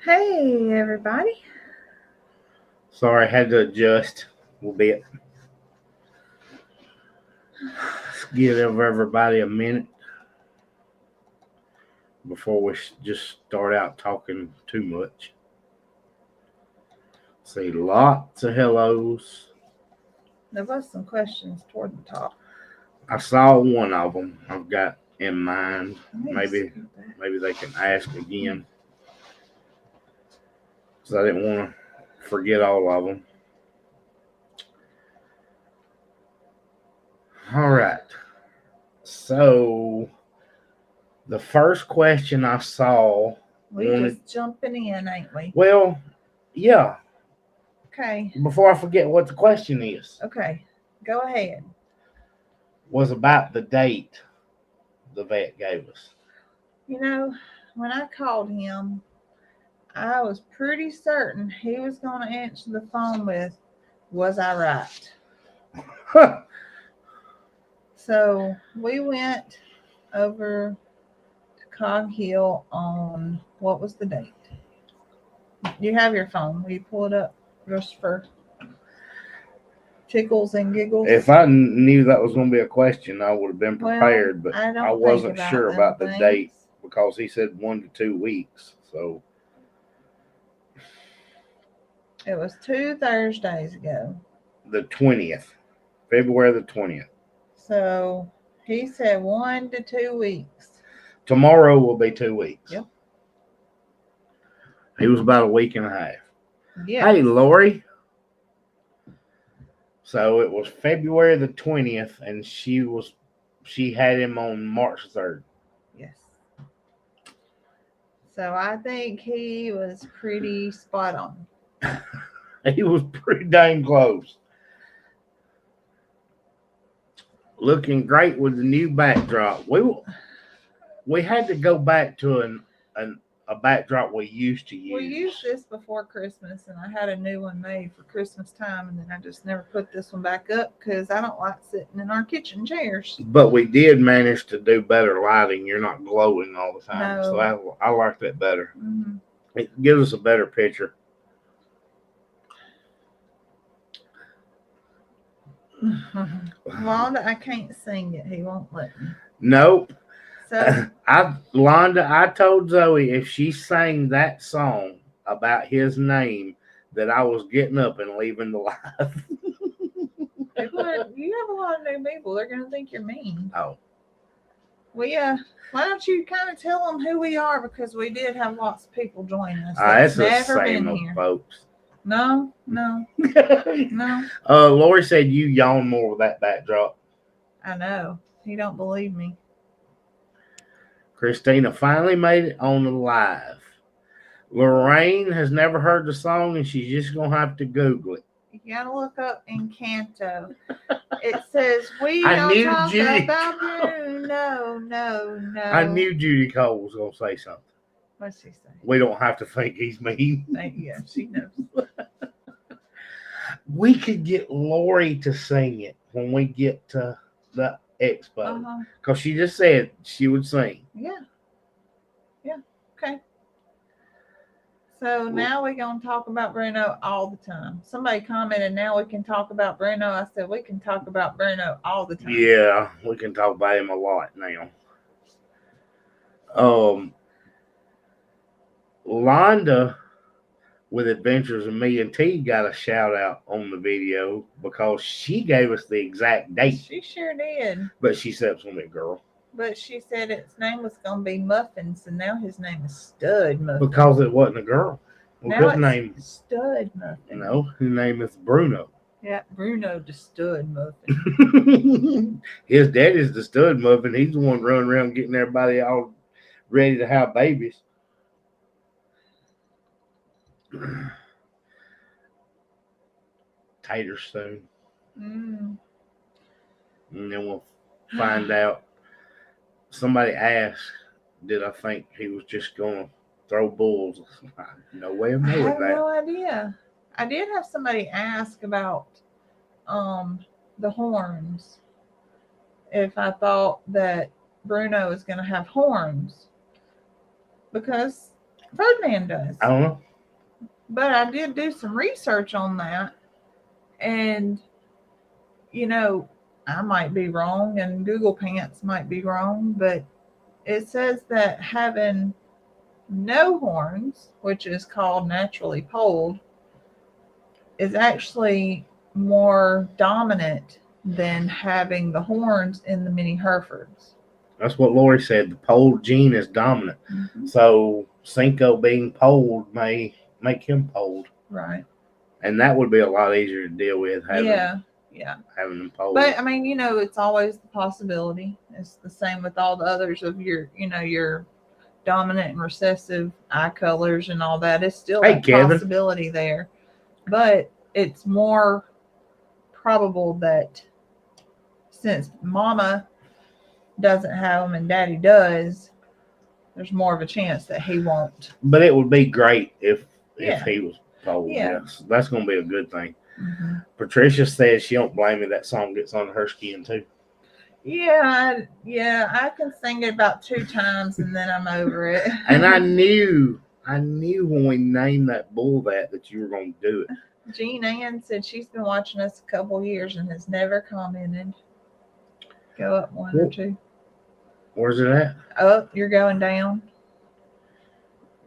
Hey, everybody. Sorry, I had to adjust a little bit. Let's give everybody a minute before we just start out talking too much. See lots of hellos. There was some questions toward the top. I saw one of them I've got in mind. Maybe Maybe they can ask again. Because I didn't want to forget all of them. All right. So the first question I saw. just jumping in, ain't we? Well, yeah. Okay. Before I forget what the question is. Okay. Go ahead. Was about the date the vet gave us. You know, when I called him, I was pretty certain he was going to answer the phone with, "Was I right?" So we went over to Cog Hill on, what was the date? You have your phone. Will you pull it up just for tickles and giggles? If I knew that was going to be a question, I would have been prepared, but I wasn't sure about the date because he said 1 to 2 weeks. So it was 2 Thursdays ago. The 20th, February the 20th. So he said 1 to 2 weeks. Tomorrow will be 2 weeks. Yep. He was about a week and a half. Yes. Hey, Lori. So it was February the 20th, and she had him on March 3rd. Yes. So I think he was pretty spot on. He was pretty dang close. Looking great with the new backdrop. We had to go back to a backdrop we used to use. We used this before Christmas, and I had a new one made for Christmas time, and then I just never put this one back up because I don't like sitting in our kitchen chairs. But we did manage to do better lighting. You're not glowing all the time, No. So I like that better. Mm-hmm. It gives us a better picture. Wanda, I can't sing it. He won't let me. Nope. So I told Zoe if she sang that song about his name that I was getting up and leaving the live. You have a lot of new people. They're going to think you're mean. Oh. Well, why don't you kind of tell them who we are, because we did have lots of people join us. It's the same old folks. No. Lori said you yawn more with that backdrop. I know. He don't believe me. Christina finally made it on the live. Lorraine has never heard the song, and she's just going to have to Google it. You got to look up Encanto. It says, we don't talk about Bruno. No. I knew Judy Cole was going to say something. What's she say? We don't have to think he's mean. Yeah, she knows. We could get Lori to sing it when we get to the Expo. Because she just said she would sing. Yeah. Okay. So now we're going to talk about Bruno all the time. Somebody commented, now we can talk about Bruno. I said, we can talk about Bruno all the time. Yeah, we can talk about him a lot now. Londa with Adventures of Me and T got a shout out on the video because she gave us the exact date. She sure did. But she said it's going to be a girl. But she said its name was going to be Muffins, and now his name is Stud Muffin. Because it wasn't a girl. Well, now his name is Stud Muffin. No, his name is Bruno. Yeah, Bruno the Stud Muffin. His daddy's the Stud Muffin. He's the one running around getting everybody all ready to have babies. Tater soon. And then we'll find out. Somebody asked, did I think he was just going to throw bulls? No way of knowing that. I have no idea. I did have somebody ask about the horns. If I thought that Bruno was going to have horns. Because Ferdinand does. I don't know. But I did do some research on that. And, I might be wrong and Google Pants might be wrong, but it says that having no horns, which is called naturally polled, is actually more dominant than having the horns in the mini Herefords. That's what Lori said. The polled gene is dominant. Mm-hmm. So Cinko being polled may make him polled. Right. And that would be a lot easier to deal with having them polled. But I mean, it's always the possibility. It's the same with all the others of your dominant and recessive eye colors and all that. It's still a possibility there. But it's more probable that since Mama doesn't have them and Daddy does, there's more of a chance that he won't. But it would be great if he was polled. Yeah. Yes, that's going to be a good thing. Mm-hmm. Patricia says she don't blame me. That song gets on her skin too. Yeah, I can sing it about 2 times and then I'm over it. And I knew when we named that bull that you were going to do it. Jean Ann said she's been watching us a couple years and has never commented. Go up 1 or 2. Where's it at? Up, you're going down.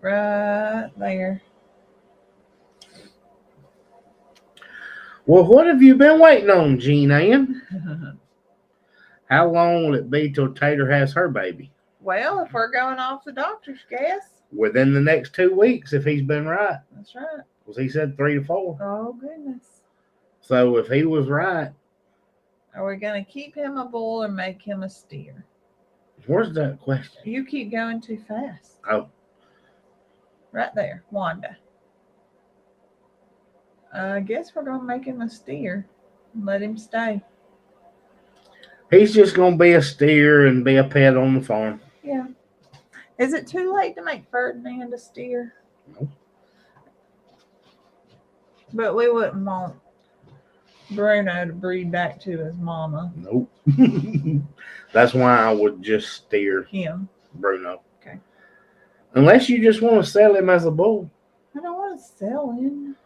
Right there. Well, what have you been waiting on, Jean Ann? How long will it be till Tater has her baby? Well, if we're going off the doctor's guess. Within the next 2 weeks, if he's been right. That's right. Because he said 3 to 4. Oh, goodness. So if he was right. Are we going to keep him a bull or make him a steer? Where's that question? You keep going too fast. Oh. Right there, Wanda. I guess we're going to make him a steer and let him stay. He's just going to be a steer and be a pet on the farm. Yeah. Is it too late to make Ferdinand a steer? No. But we wouldn't want Bruno to breed back to his mama. Nope. That's why I would just steer him. Bruno. Okay. Unless you just want to sell him as a bull. I don't want to sell him.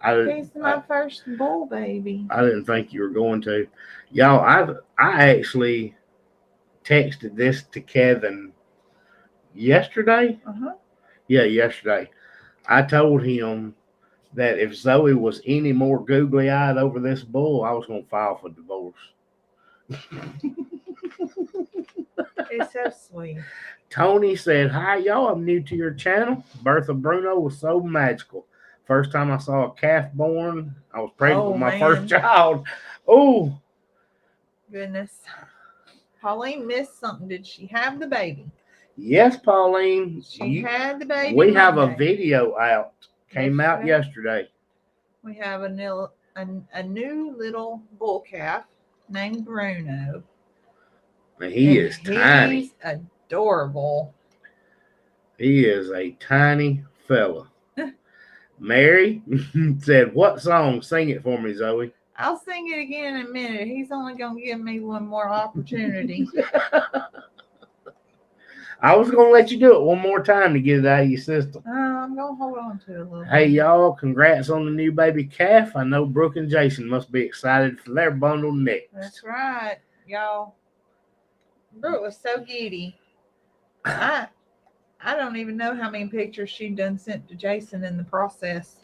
He's my first bull baby. I didn't think you were going to. Y'all, I actually texted this to Kevin yesterday. Uh-huh. Yeah, yesterday. I told him that if Zoe was any more googly-eyed over this bull, I was going to file for divorce. It's so sweet. Tony said, "Hi, y'all. I'm new to your channel. Birth of Bruno was so magical. First time I saw a calf born, I was pregnant with my first child." Oh, goodness. Pauline missed something. Did she have the baby? Yes, Pauline. She had the baby. We have a video out. Came out yesterday. We have a new little bull calf named Bruno. And he is tiny. He's adorable. He is a tiny fella. Mary said, "What song? Sing it for me, Zoe." I'll sing it again in a minute. He's only going to give me one more opportunity. I was going to let you do it one more time to get it out of your system. I'm going to hold on to it a little Hey, bit. y'all, congrats on the new baby calf. I know Brooke and Jason must be excited for their bundle next. That's right, y'all. Brooke was so giddy. I don't even know how many pictures she done sent to Jason in the process.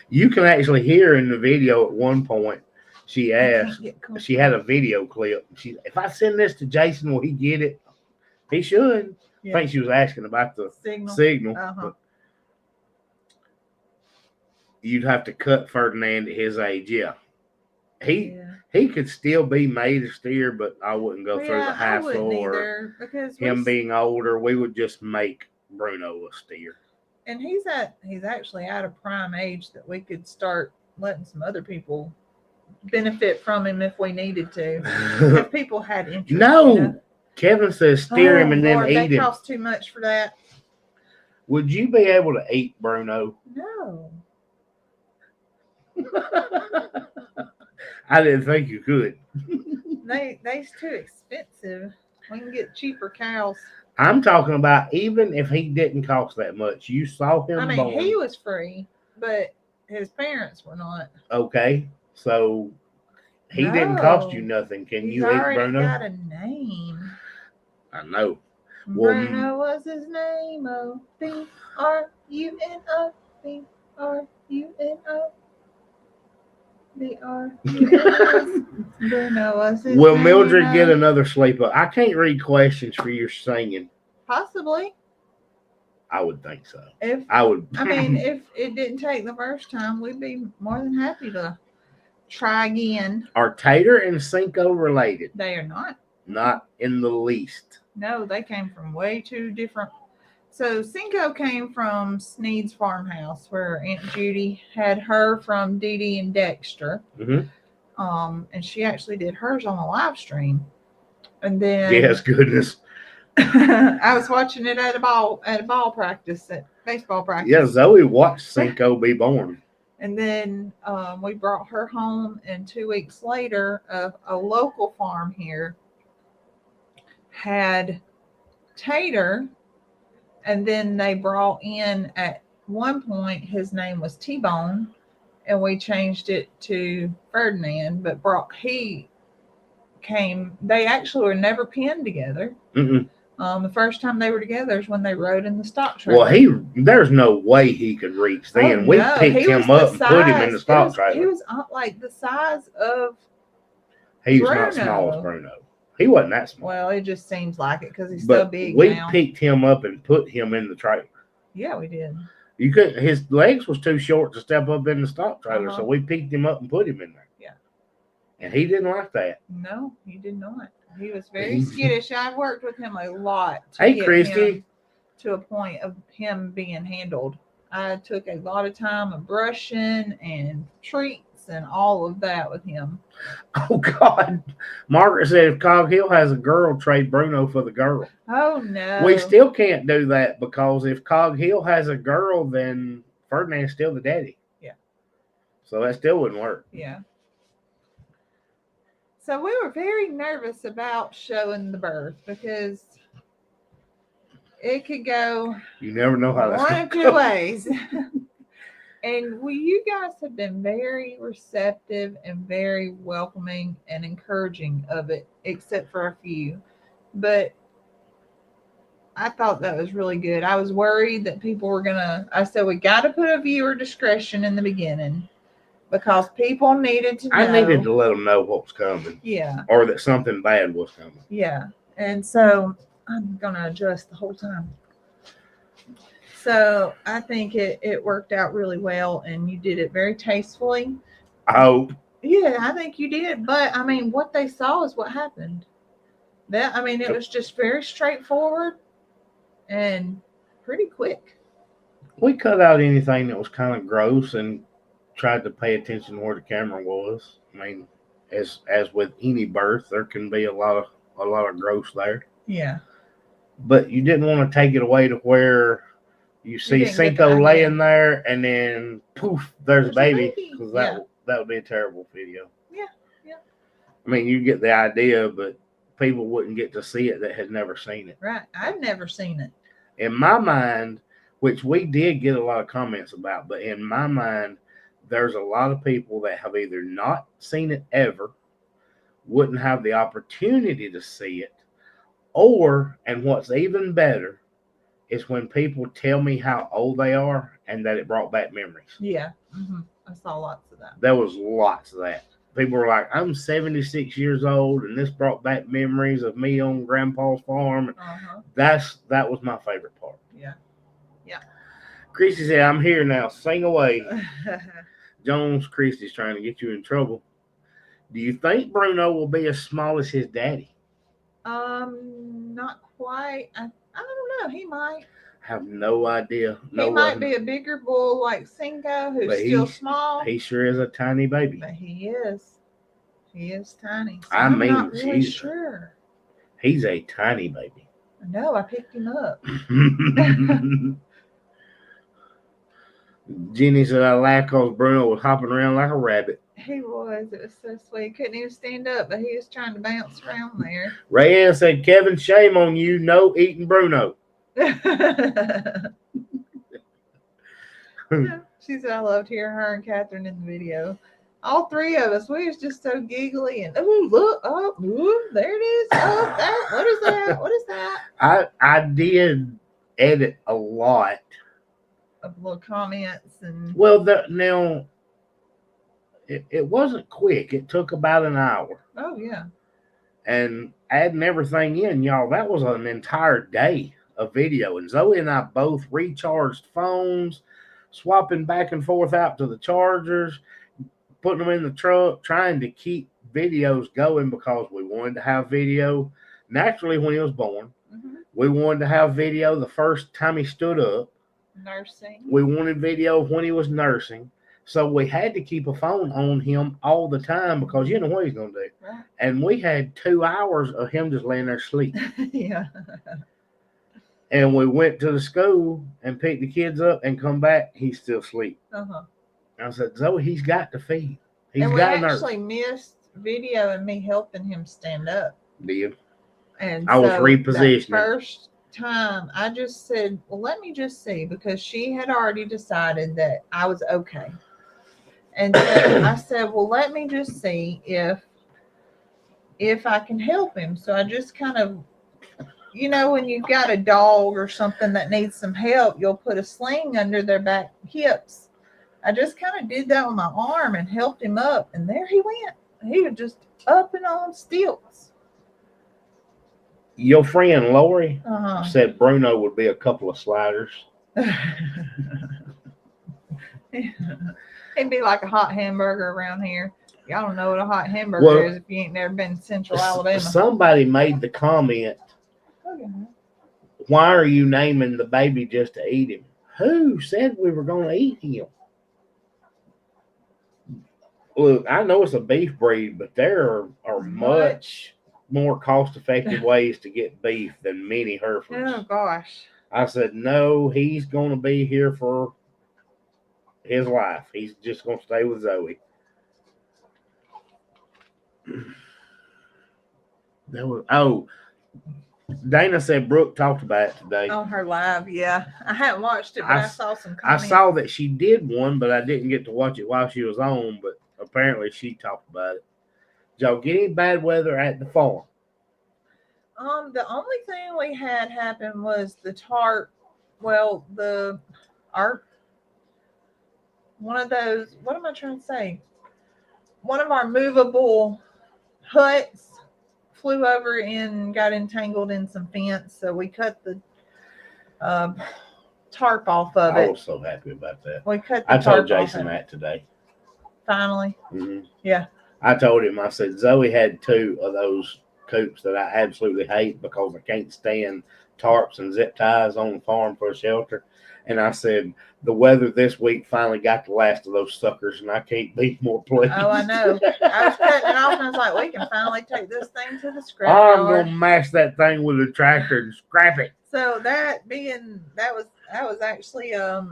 You can actually hear in the video at one point, she asked, she had a video clip. If I send this to Jason, will he get it? He should. Yeah. I think she was asking about the signal. Uh-huh. You'd have to cut Ferdinand at his age. Yeah. He could still be made a steer, but I wouldn't go through the hassle or him being older. We would just make Bruno a steer. And he's actually at a prime age that we could start letting some other people benefit from him if we needed to. If people had interest. No. Kevin says steer him and then eat him. That costs too much for that. Would you be able to eat Bruno? No. I didn't think you could. They's too expensive. We can get cheaper cows. I'm talking about even if he didn't cost that much, you saw him. I mean, born. he was free, but his parents were not. Okay, so he didn't cost you nothing. Can you eat Bruno? He's already got a name. I know. Bruno was his name. O B-R-U-N-O. B-R-U-N-O. B-R-U-N-O. Bruno was his name. Will Mildred get another sleep up? I can't read questions for your singing. Possibly. I would think so. I mean, if it didn't take the first time, we'd be more than happy to try again. Are Tater and Cinko related? They are not. Not in the least. No, they came from way too different. So Cinko came from Sneed's farmhouse, where Aunt Judy had her from Dee Dee and Dexter. Mm-hmm. And she actually did hers on a live stream. And then yes, goodness. I was watching it at baseball practice. Yeah, Zoe watched Cinko be born. And then we brought her home, and 2 weeks later, a local farm here had Tater, and then they brought in, at one point, his name was T-Bone, and we changed it to Ferdinand, but they actually were never pinned together. Mm-mm. The first time they were together is when they rode in the stock trailer. Well, there's no way he could reach then. We picked him up and put him in the stock trailer. He was like the size of He's not small as Bruno. He wasn't that small. Well, it just seems like it because he's so big we now. picked him up and put him in the trailer. Yeah, we did. You couldn't. His legs was too short to step up in the stock trailer, so we picked him up and put him in there. Yeah. And he didn't like that. No, he did not. He was very skittish. I worked with him a lot. Hey, Christy. To a point of him being handled. I took a lot of time of brushing and treats and all of that with him. Oh, God. Margaret said if Cog Hill has a girl, trade Bruno for the girl. Oh, no. We still can't do that because if Cog Hill has a girl, then Ferdinand's still the daddy. Yeah. So that still wouldn't work. Yeah. So we were very nervous about showing the birth because it could go. You never know how that's one of two ways. And you guys have been very receptive and very welcoming and encouraging of it, except for a few. But I thought that was really good. I was worried that people were I said, we got to put a viewer discretion in the beginning. Because people needed to know. I needed to let them know what was coming. Yeah. Or that something bad was coming. Yeah. And so I'm going to adjust the whole time. So I think it worked out really well, and you did it very tastefully. I hope. Yeah, I think you did. But, I mean, what they saw is what happened. It was just very straightforward and pretty quick. We cut out anything that was kind of gross and tried to pay attention to where the camera was. I mean, as with any birth, there can be a lot of gross there. Yeah. But you didn't want to take it away to where you see Cinko laying there and then poof, there's a baby. Because that would be a terrible video. Yeah. Yeah. I mean, you get the idea, but people wouldn't get to see it that had never seen it. Right. I've never seen it. In my mind, which we did get a lot of comments about, but in my mind, there's a lot of people that have either not seen it ever, wouldn't have the opportunity to see it, or, and what's even better, is when people tell me how old they are and that it brought back memories. Yeah. Mm-hmm. I saw lots of that. There was lots of that. People were like, I'm 76 years old, and this brought back memories of me on Grandpa's farm. Uh-huh. That was my favorite part. Yeah. Yeah. Christy said, I'm here now. Sing away. Jones, Christy's trying to get you in trouble. Do you think Bruno will be as small as his daddy? Not quite. I don't know. He might. Have no idea. He might be a bigger bull like Cinko, who's still small. He sure is a tiny baby. But he is. He is tiny. So I'm not really sure. He's a tiny baby. No, I picked him up. Jenny said, I laughed because Bruno was hopping around like a rabbit. He was. It was so sweet. He couldn't even stand up, but he was trying to bounce around there. Rayanne said, Kevin, shame on you. No eating Bruno. She said, I loved hearing her and Catherine in the video. All three of us, we was just so giggly and look, there it is. What is that? What is that? I did edit a lot of little comments and now it wasn't quick. It took about an hour. Oh yeah. And adding everything in, y'all, that was an entire day of video. And Zoe and I both recharged phones, swapping back and forth out to the chargers, putting them in the truck, trying to keep videos going because we wanted to have video naturally when he was born. Mm-hmm. We wanted to have video the first time he stood up. Nursing. We wanted video when he was nursing. So we had to keep a phone on him all the time because you know what he's going to do. Right. And we had 2 hours of him just laying there asleep. Yeah. And we went to the school and picked the kids up and come back. He's still asleep. Uh-huh. I said, Zoe, he's got to feed. He's and got we actually missed video and me helping him stand up. Did. And I was repositioning. First time I just said, well, let me just see, because she had already decided that I was okay. And so I said, well, let me just see if I can help him. So I just kind of, when you've got a dog or something that needs some help, you'll put a sling under their back hips. I just kind of did that with my arm and helped him up. And there he went. He was just up and on stilts. Your friend Lori said Bruno would be a couple of sliders. It'd be like a hot hamburger around here. Y'all don't know what a hot hamburger is if you ain't never been to Central Alabama. Somebody made the comment, why are you naming the baby just to eat him? Who said we were going to eat him? Look, I know it's a beef breed, but there are much more cost-effective ways to get beef than many Herefords. Oh, gosh. I said, no, he's going to be here for his life. He's just going to stay with Zoe. Dana said Brooke talked about it today. On her live, yeah. I hadn't watched it, but I saw some comments. I saw that she did one, but I didn't get to watch it while she was on, but apparently she talked about it. Did y'all get any bad weather at the farm? The only thing we had happen was the tarp. Well, one of those, what am I trying to say? One of our movable huts flew over and got entangled in some fence. So we cut the tarp off of it. I was so happy about that. We cut the I tarp told Jason that today. Finally. Mm-hmm. Yeah. I told him, I said, Zoe had 2 of those coops that I absolutely hate because I can't stand tarps and zip ties on the farm for a shelter. And I said, the weather this week finally got the last of those suckers, and I can't be more pleased. Oh, I know. I was cutting it off, and I was like, we can finally take this thing to the scrap I'm yard. going to mash that thing with a tractor and scrap it. So that was actually a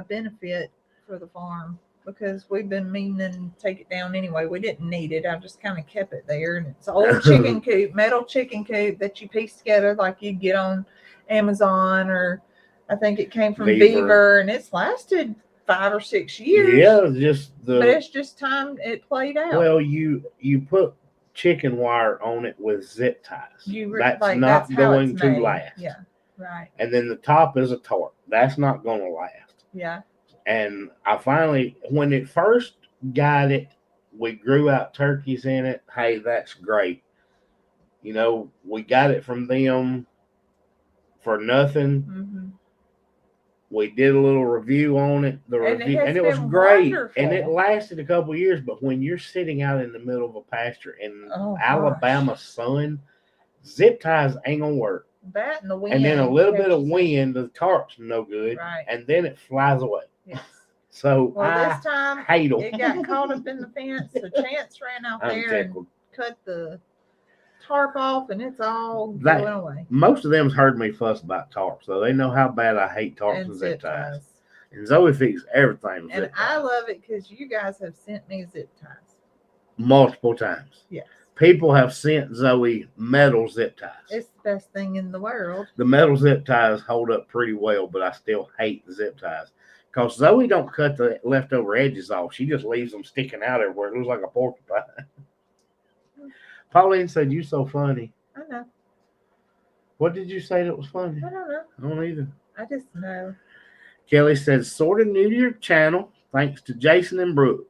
benefit for the farm, because we've been meaning to take it down anyway. We didn't need it. I just kind of kept it there. And it's an old chicken coop, metal chicken coop that you piece together like you'd get on Amazon, or I think it came from Beaver, and it's lasted 5 or 6 years. Yeah, but it's just time it played out. Well, you put chicken wire on it with zip ties. That's going to last. Yeah, right. And then the top is a tarp. That's not going to last. Yeah. And I finally, when it first got it, we grew out turkeys in it. Hey, that's great. We got it from them for nothing. Mm-hmm. We did a little review on it. And it was great. Wonderful. And it lasted a couple of years. But when you're sitting out in the middle of a pasture in Alabama sun, zip ties ain't gonna work. That and the wind. And then a little bit of wind, the tarp's no good. Right. And then it flies away. Yes. So this time hate them. It got caught up in the fence. So Chance ran out there and cut the tarp off, and it's all going away. Most of them's heard me fuss about tarps, so they know how bad I hate tarps and zip ties. And Zoe fixes everything. And I love it because you guys have sent me zip ties. Multiple times. Yes. People have sent Zoe metal zip ties. It's the best thing in the world. The metal zip ties hold up pretty well, but I still hate the zip ties. Because Zoe don't cut the leftover edges off. She just leaves them sticking out everywhere. It looks like a porcupine. Pauline said, "You so funny." I know. What did you say that was funny? I don't know. I don't either. I just know. Kelly says, "Sort of new to your channel, thanks to Jason and Brooke."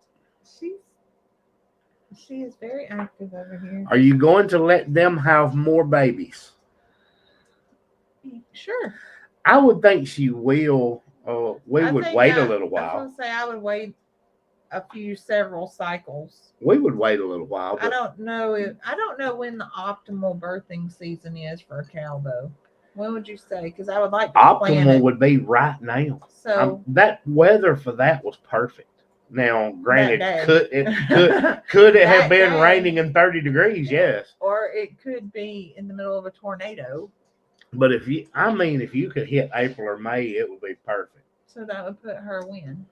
She is very active over here. Are you going to let them have more babies? Sure. I would think she will. We would wait a little while. I was going to say I would wait several cycles. We would wait a little while. I don't know when the optimal birthing season is for a cow, though. When would you say? Because I would like to plan it. Optimal would be right now. So that weather for that was perfect. Now, granted, could it have been raining and 30 degrees? Yes. Or it could be in the middle of a tornado. But if you could hit April or May, it would be perfect. So that would put her when?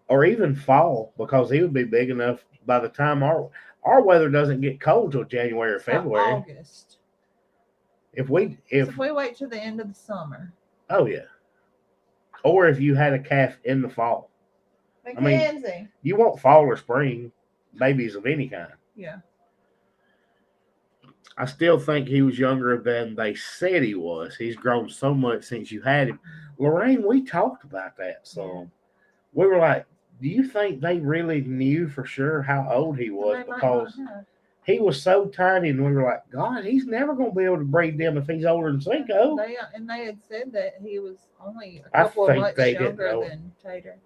Or even fall, because he would be big enough by the time our weather doesn't get cold till January or February. August. If we wait till the end of the summer. Oh yeah. Or if you had a calf in the fall. Mackenzie. I mean, you want fall or spring babies of any kind. Yeah. I still think he was younger than they said he was. He's grown so much since you had him. Lorraine, we talked about that. So we were like, do you think they really knew for sure how old he was? Because he was so tiny, and we were like, God, he's never going to be able to breed them if he's older than Cinko. They had said that he was only a couple of months younger than Tater.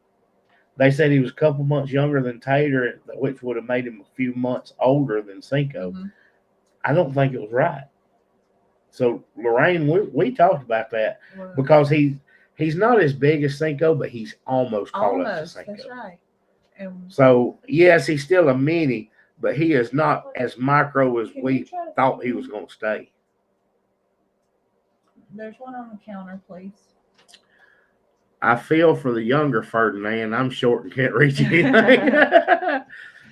They said he was a couple months younger than Tater, which would have made him a few months older than Cinko. Mm-hmm. I don't think it was right. So, Lorraine, we talked about that because he's not as big as Cinko, but he's almost caught up to Cinko. That's right. So, yes, he's still a mini, but he is not as micro as we thought he was going to stay. There's one on the counter, please. I feel for the younger Ferdinand. I'm short and can't reach anything.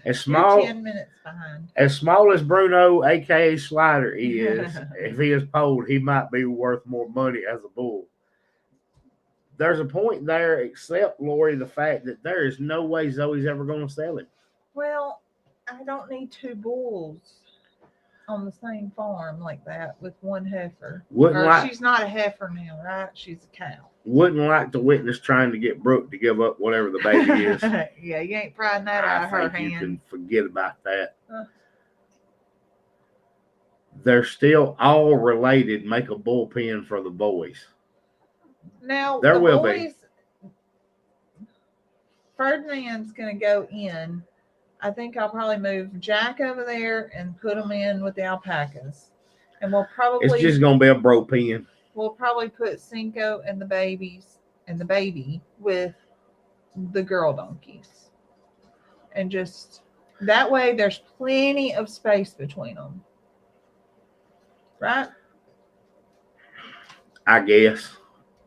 As small, 10 minutes behind. As small as Bruno, aka Slider, is, if he is polled, he might be worth more money as a bull. There's a point there, except, Lori, the fact that there is no way Zoe's ever going to sell him. Well, I don't need two bulls on the same farm like that with one heifer. She's not a heifer now, right? She's a cow. Wouldn't like to witness trying to get Brooke to give up whatever the baby is. Yeah, you ain't prying that out of her hand. You can forget about that. They're still all related. Make a bullpen for the boys. Now, there will be. Ferdinand's going to go in. I think I'll probably move Jack over there and put him in with the alpacas. And we'll probably... It's just going to be a bro pen. We'll probably put Cinko and the babies and the baby with the girl donkeys. And just... That way, there's plenty of space between them. Right? I guess.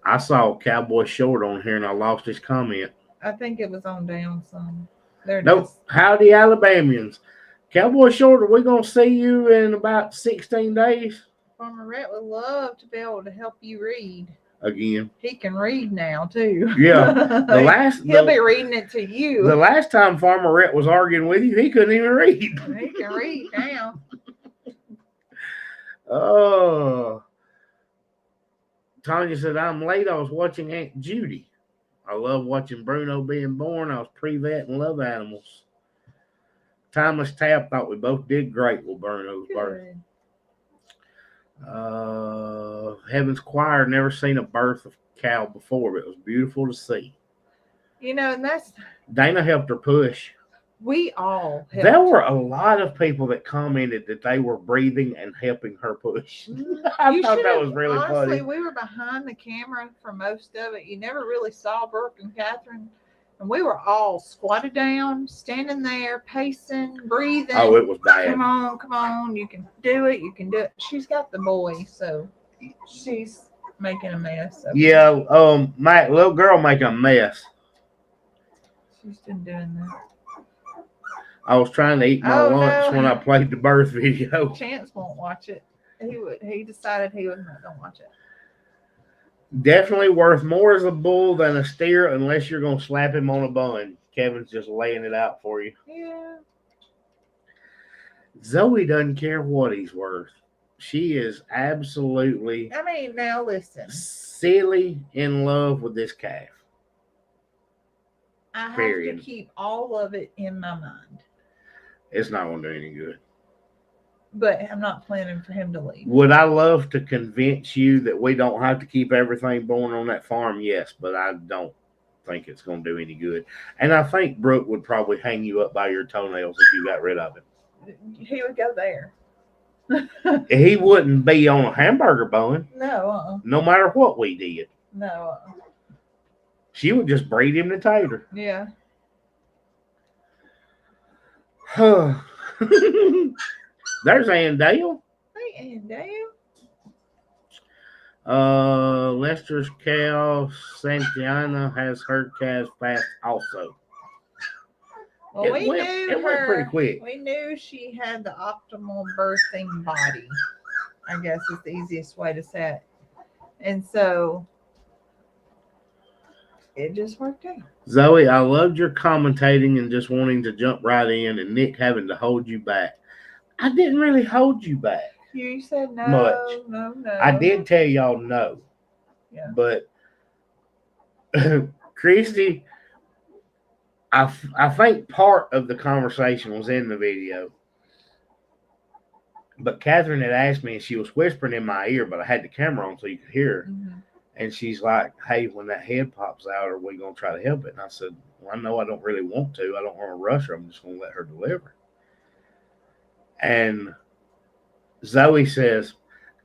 I saw Cowboy Short on here and I lost his comment. I think it was on down some. Nope. Howdy, Alabamians. Cowboy Short, are we going to see you in about 16 days? Farmer Rhett would love to be able to help you read. Again. He can read now, too. Yeah. He'll be reading it to you. The last time Farmer Rhett was arguing with you, he couldn't even read. He can read now. Oh. Tanya said, I'm late. I was watching Aunt Judy. I love watching Bruno being born. I was pre-vet and love animals. Timeless Tab thought we both did great with Bruno's birth. Heaven's Choir, never seen a birth of cow before, but it was beautiful to see. You know, and that's... Dana helped her push. We all helped. There were a lot of people that commented that they were breathing and helping her push. I thought that was really funny. Honestly, we were behind the camera for most of it. You never really saw Brooke and Catherine. And we were all squatted down, standing there, pacing, breathing. Oh, it was bad. Come on. You can do it. She's got the boy, so she's making a mess. Yeah, my little girl making a mess. She's been doing that. I was trying to eat my lunch when I played the birth video. Chance won't watch it. He decided he was not going to watch it. Definitely worth more as a bull than a steer unless you're going to slap him on a bun. Kevin's just laying it out for you. Yeah. Zoe doesn't care what he's worth. She is absolutely. I mean, now listen. Silly in love with this calf. I have to keep all of it in my mind. It's not going to do any good. But I'm not planning for him to leave. Would I love to convince you that we don't have to keep everything born on that farm? Yes, but I don't think it's going to do any good. And I think Brooke would probably hang you up by your toenails if you got rid of him. He would go there. He wouldn't be on a hamburger bun. No. No matter what we did. No. She would just breed him to tater. Yeah. There's Andale. Hey, Andale. Lester's cow, Santiana, has her calves fast also. Well, it went pretty quick. We knew she had the optimal birthing body, I guess is the easiest way to say it. And so it just worked out. Zoe, I loved your commentating and just wanting to jump right in, and Nick having to hold you back. I didn't really hold you back. You said no, much. No. I did tell y'all no. Yeah. But Christy, I think part of the conversation was in the video. But Catherine had asked me, and she was whispering in my ear, but I had the camera on so you could hear her. Mm-hmm. And she's like, hey, when that head pops out, are we going to try to help it? And I said, well, I know I don't really want to. I don't want to rush her. I'm just going to let her deliver. And Zoe says,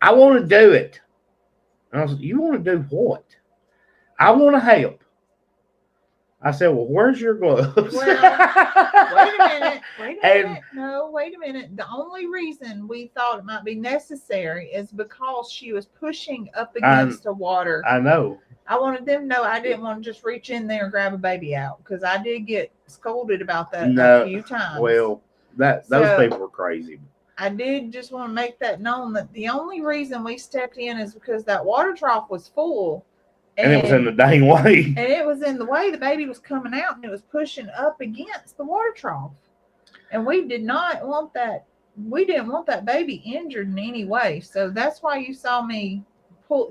I want to do it. And I said, you want to do what? I want to help. I said, well, where's your gloves? Well, wait a minute. No, wait a minute. The only reason we thought it might be necessary is because she was pushing up against the water. I know. I wanted them to know I didn't want to just reach in there and grab a baby out because I did get scolded about that a few times. Well, those people were crazy. I did just want to make that known that the only reason we stepped in is because that water trough was full. And it was in the dang way. And it was in the way. The baby was coming out and it was pushing up against the water trough. And we did not want that. We didn't want that baby injured in any way. So that's why you saw me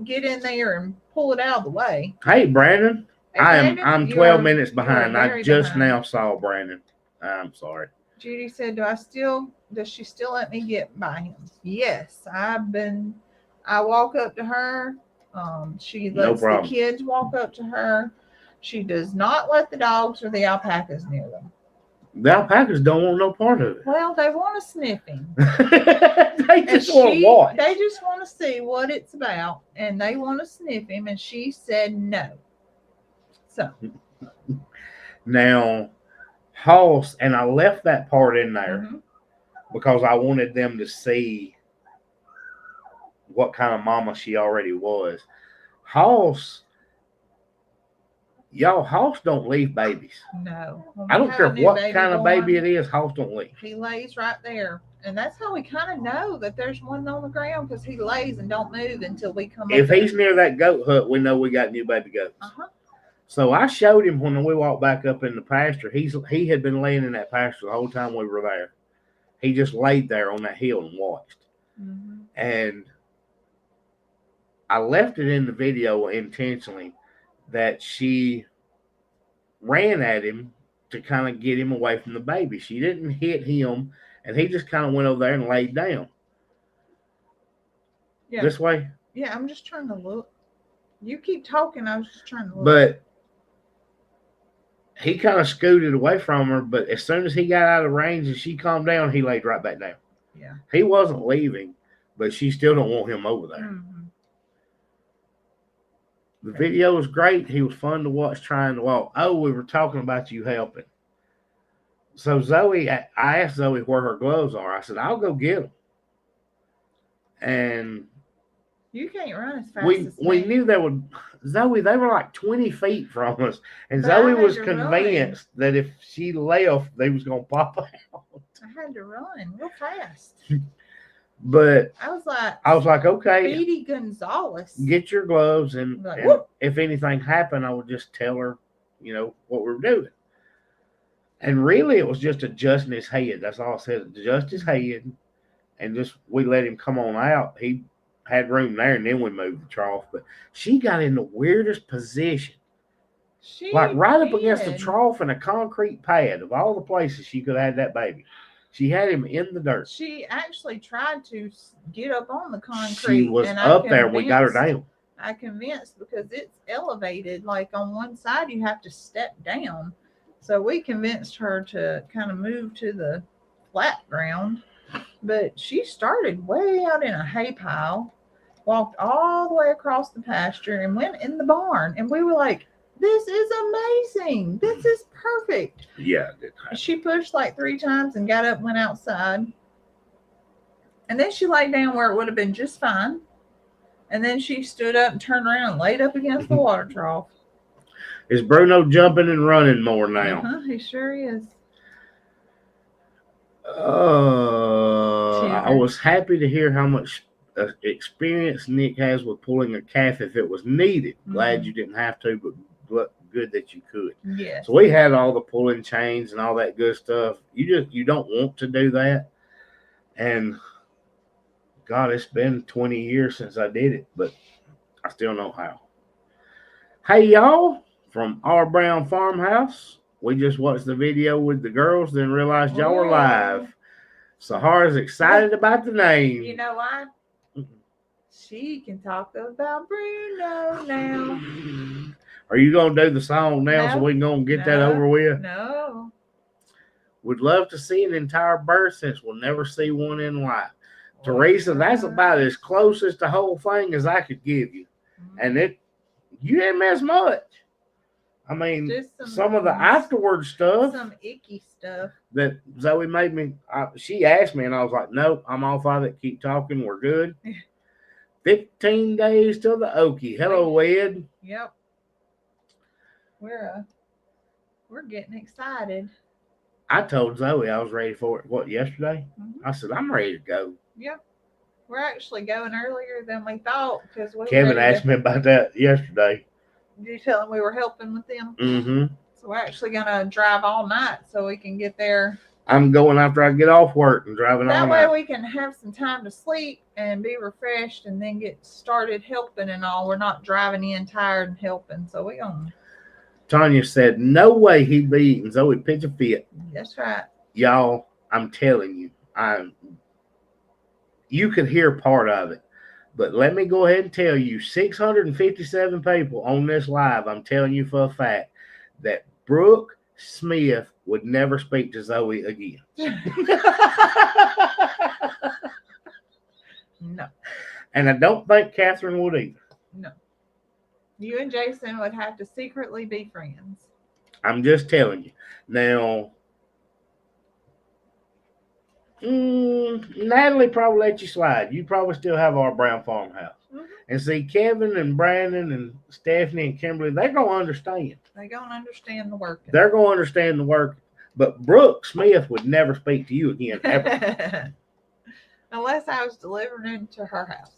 get in there and pull it out of the way. Hey, Brandon. I'm 12 minutes behind. I just now saw Brandon. I'm sorry. Judy said, does she still let me get by him? Yes. I walk up to her. She lets the kids walk up to her. She does not let the dogs or the alpacas near them. The alpacas don't want no part of it. Well, they want to sniff him. They just want to watch. They just want to see what it's about, and they want to sniff him, and she said no. So. Now, Hoss, and I left that part in there because I wanted them to see what kind of mama she already was. Hoss don't leave babies. No. I don't care what kind of baby it is, Hoss don't leave. He lays right there. And that's how we kind of know that there's one on the ground because he lays and don't move until we come up. If he's near that goat hut, we know we got new baby goats. So I showed him when we walked back up in the pasture. He had been laying in that pasture the whole time we were there. He just laid there on that hill and watched. Mm-hmm. And I left it in the video intentionally that she ran at him to kind of get him away from the baby. She didn't hit him, and he just kind of went over there and laid down. Yeah. This way? Yeah, I'm just trying to look. You keep talking. I was just trying to look. But he kind of scooted away from her, but as soon as he got out of range and she calmed down, he laid right back down. Yeah. He wasn't leaving, but she still don't want him over there. Mm-hmm. The video was great. He was fun to watch trying to walk. Oh, we were talking about you helping. So Zoe, I asked Zoe where her gloves are. I said, I'll go get them. And You can't run as fast We as we me. knew they would. Zoe, they were like 20 feet from us, and But I Zoe had was to convinced that if she left, they was gonna pop out. I had to run real fast. But I was like, okay, Speedy Gonzalez. get your gloves, and, Like, and if anything happened, I would just tell her, what we were doing. And really, it was just adjusting his head. That's all I said. Adjust his head, and just we let him come on out. He had room there, and then we moved the trough. But she got in the weirdest position. Like right up against the trough in a concrete pad. Of all the places she could have had that baby, she had him in the dirt. She actually tried to get up on the concrete. She was up there. We got her down. I convinced because it's elevated. Like on one side, you have to step down. So we convinced her to kind of move to the flat ground. But she started way out in a hay pile, walked all the way across the pasture, and went in the barn. And we were like, this is amazing. This is perfect. Yeah. She pushed like 3 times and got up, went outside. And then she laid down where it would have been just fine. And then she stood up and turned around and laid up against the water trough. Is Bruno jumping and running more now? He sure is. I was happy to hear how much experience Nick has with pulling a calf if it was needed. Glad you didn't have to, but good that you could. Yeah. So we had all the pulling chains and all that good stuff. You don't want to do that. And God, it's been 20 years since I did it, but I still know how. Hey, y'all, from our Brown Farmhouse. We just watched the video with the girls, then realized y'all were live. Sahara's excited about the name. You know why? She can talk about Bruno now. Are you going to do the song now so we can go and get that over with? No. Would love to see an entire birth since we'll never see one in life. Teresa, that's about as closest to the whole thing as I could give you. And you didn't miss much. I mean, some of the afterward stuff. Some icky stuff. That Zoe made me. She asked me, and I was like, nope, I'm off of it. Keep talking. We're good. 15 days till the Okie. Hello, Ed. Yep. We're getting excited. I told Zoe I was ready for it. Yesterday? I said, I'm ready to go. Yep. We're actually going earlier than we thought. Kevin asked me about that yesterday. Did you tell him we were helping with them? Mm-hmm. So we're actually going to drive all night so we can get there. I'm going after I get off work and driving all night. That way we can have some time to sleep and be refreshed and then get started helping and all. We're not driving in tired and helping. So we're going. Tanya said, no way he'd be eating Zoe pitch a fit. That's right. Y'all, I'm telling you, you could hear part of it. But let me go ahead and tell you, 657 people on this live, I'm telling you for a fact, that Brooke Smith would never speak to Zoe again. No. And I don't think Catherine would either. No. You and Jason would have to secretly be friends. I'm just telling you. Now, Natalie probably let you slide. You probably still have our Brown Farmhouse. And see, Kevin and Brandon and Stephanie and Kimberly, they're going to understand. They're going to understand the work. They're going to understand the work. But Brooke Smith would never speak to you again, ever. Unless I was delivering to her house.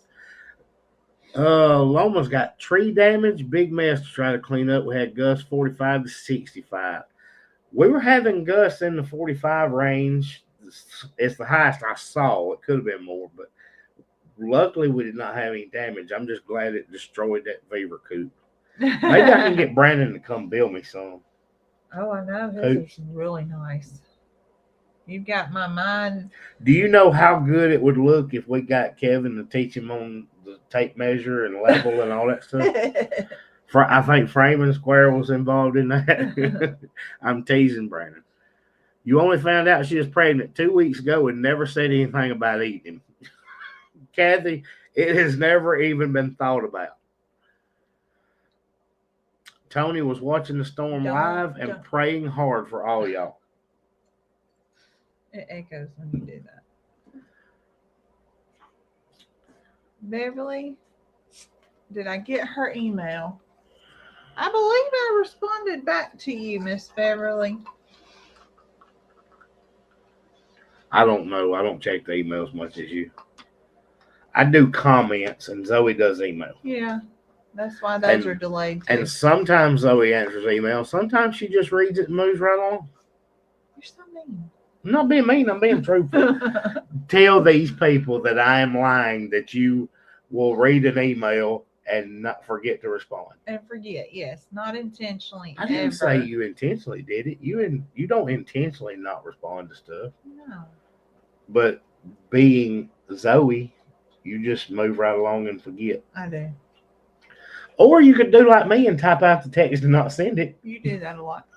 Loma's got tree damage, big mess to try to clean up. We had gusts 45 to 65. We were having gusts in the 45 range. It's the highest I saw. It could have been more, but luckily we did not have any damage. I'm just glad it destroyed that beaver coop. Maybe I can get Brandon to come build me some. Oh, I know. His is really nice. You've got my mind. Do you know how good it would look if we got Kevin to teach him on the tape measure and level and all that stuff? I think Frame and Square was involved in that. I'm teasing Brandon. You only found out she was pregnant 2 weeks ago and never said anything about eating. Kathy, it has never even been thought about. Tony was watching the storm live and praying hard for all y'all. It echoes when you do that. Beverly, Did I get her email? I believe I responded back to you, Miss Beverly. I don't know. I don't check the email as much as you. I do comments, and Zoe does email. Yeah, that's why those are delayed too. And sometimes Zoe answers email. Sometimes she just reads it and moves right on. You're so mean. I'm not being mean. I'm being truthful. Tell these people that I am lying, that you will read an email and not forget to respond. And forget, yes, not intentionally. I didn't say you intentionally did it. You don't intentionally not respond to stuff. No. But being Zoe, you just move right along and forget. I do. Or you could do like me and type out the text and not send it. You do that a lot.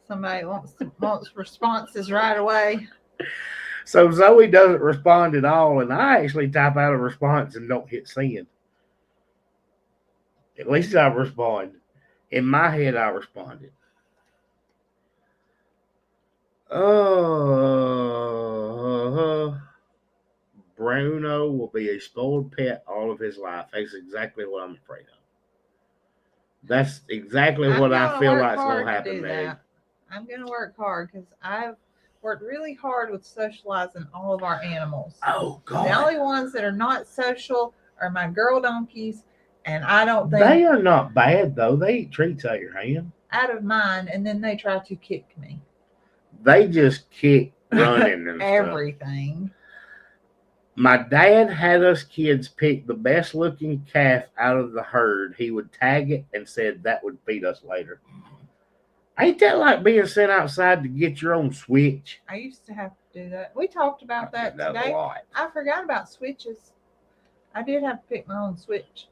Somebody wants responses right away. So Zoe doesn't respond at all, and I actually type out a response and don't hit send. At least I respond. In my head, I responded. Bruno will be a spoiled pet all of his life. That's exactly what I'm afraid of. That's exactly what I feel like is going to happen there. I'm going to work hard because I've worked really hard with socializing all of our animals. Oh, God. The only ones that are not social are my girl donkeys, and I don't think... They are not bad, though. They eat treats out your hand. Out of mine, and then they try to kick me. They just kick running and everything. Stuff. My dad had us kids pick the best looking calf out of the herd. He would tag it and said that would feed us later. Ain't that like being sent outside to get your own switch? I used to have to do that. We talked about that today. A lot. I forgot about switches. I did have to pick my own switch.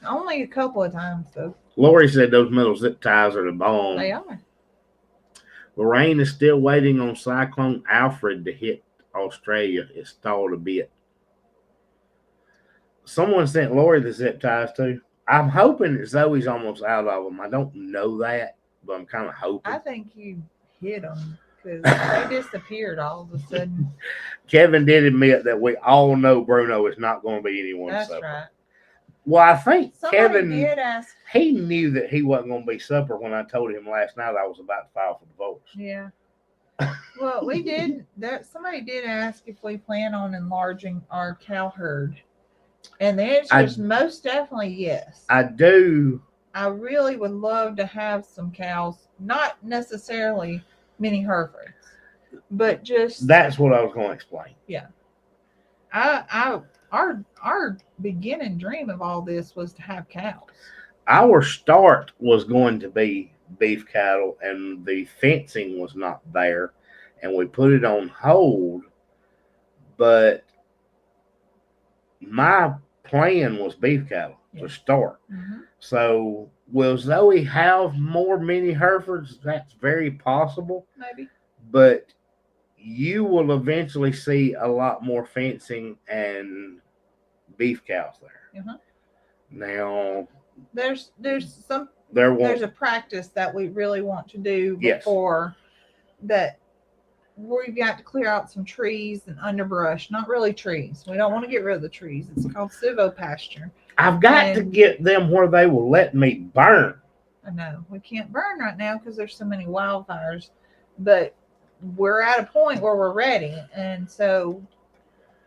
Only a couple of times, though. Lori said those metal zip ties are the bomb. They are. Lorraine is still waiting on Cyclone Alfred to hit Australia. It stalled a bit. Someone sent Lori the zip ties, too. I'm hoping that Zoe's almost out of them. I don't know that, but I'm kind of hoping. I think you hit them because they disappeared all of a sudden. Kevin did admit that we all know Bruno is not going to be anyone's supper. That's right. Well, I think Kevin did ask. He knew that he wasn't going to be supper when I told him last night I was about to file for divorce. Yeah. Well, we did. Somebody did ask if we plan on enlarging our cow herd. And the answer is most definitely yes. I do. I really would love to have some cows, not necessarily mini Herefords, but just... That's what I was going to explain. Yeah. Our beginning dream of all this was to have cows. Our start was going to be beef cattle, and the fencing was not there, and we put it on hold. But my plan was beef cattle to start. Mm-hmm. So will Zoe have more mini Herefords? That's very possible. Maybe. But you will eventually see a lot more fencing and beef cows there. Uh-huh. Now there's a practice that we really want to do before that. We've got to clear out some trees and underbrush. Not really trees. We don't want to get rid of the trees. It's called silvopasture. I've got to get them where they will let me burn. I know. We can't burn right now because there's so many wildfires. But we're at a point where we're ready. And so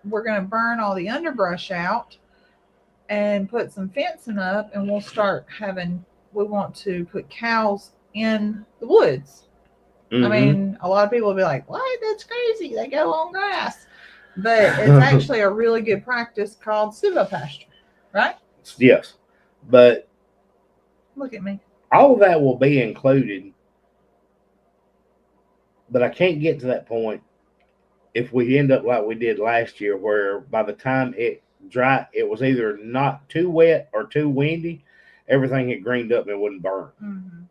we're going to burn all the underbrush out and put some fencing up. And we'll start we want to put cows in the woods. Mm-hmm. I mean, a lot of people will be like, what? That's crazy. They go on grass. But it's actually a really good practice called silvopasture, right? Yes. But look at me. All of that will be included. But I can't get to that point if we end up like we did last year, where by the time it was either not too wet or too windy, everything had greened up and it wouldn't burn. Mm-hmm.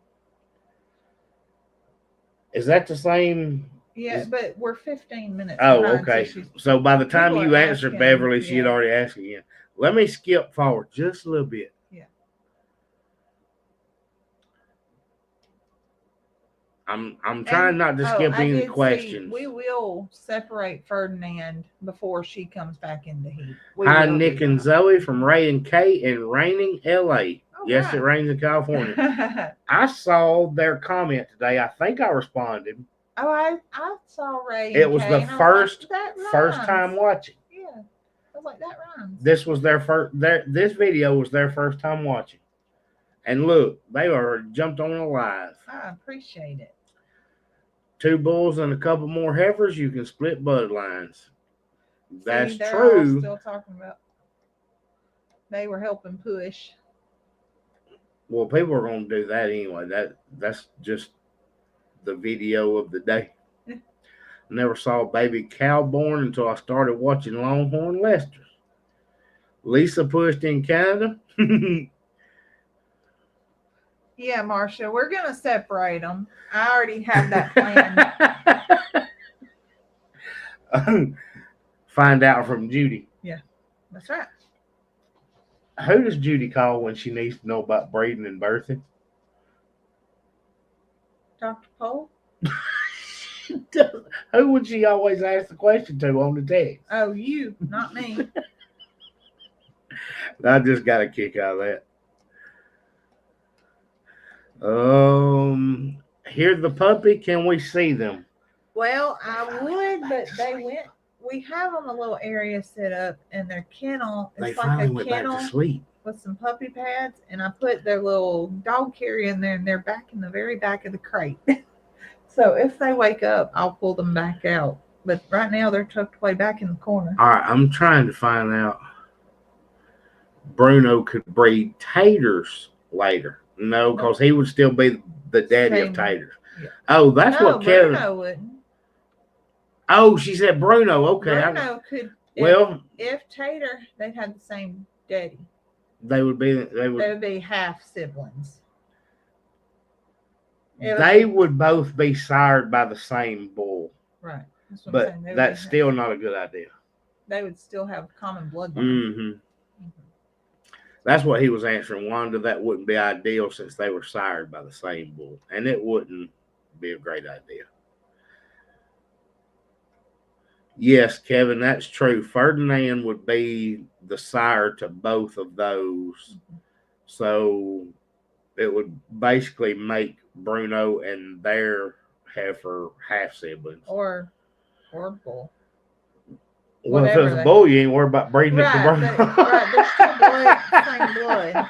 Is that the same? Yeah, but we're 15 minutes. Oh, okay. So by the time you answered Beverly, she had already asked again. Let me skip forward just a little bit. Yeah. I'm trying not to skip any questions. We will separate Ferdinand before she comes back into heat. Hi, Nick and Zoe from Ray and Kate in raining LA. Oh, yes, right. It rains in California. I saw their comment today. I think I responded. Oh, I saw Ray. It was Kay, the first time watching. Yeah, I was like, that rhymes. This was their first. This video was their first time watching, and look, they are jumped on it live. I appreciate it. 2 bulls and a couple more heifers, you can split bloodlines. That's they're true. All still talking about they were helping push. Well, people are going to do that anyway. That's just the video of the day. Never saw a baby cow born until I started watching Longhorn Lester. Lisa pushed in Canada. Yeah, Marcia, we're going to separate them. I already have that plan. Find out from Judy. Yeah, that's right. Who does Judy call when she needs to know about breeding and birthing? Dr. Pohl? Who would she always ask the question to on the text? Oh, you, not me. I just got a kick out of that. Here's the puppy. Can we see them? Well, I would, but they went. We have them a little area set up, and their kennel is they like a went kennel back to sleep with some puppy pads, and I put their little dog carrier in there, and they're back in the very back of the crate. So if they wake up, I'll pull them back out. But right now, they're tucked way back in the corner. All right, I'm trying to find out. Bruno could breed taters later. No, because he would still be the daddy of taters. Yeah. Oh, that's what Kevin. Bruno wouldn't. Oh, she said Bruno. Okay. Bruno could. If Tater, they'd have the same daddy. They would be half siblings. They would both be sired by the same bull. Right. But that's still not a good idea. They would still have common bloodline. Mm-hmm. That's what he was answering, Wanda. That wouldn't be ideal since they were sired by the same bull. And it wouldn't be a great idea. Yes, Kevin, that's true. Ferdinand would be the sire to both of those. Mm-hmm. So it would basically make Bruno and their heifer half siblings. Or bull. Well, if it's a bull, you ain't worried about breeding it to Bruno. They're still same blood.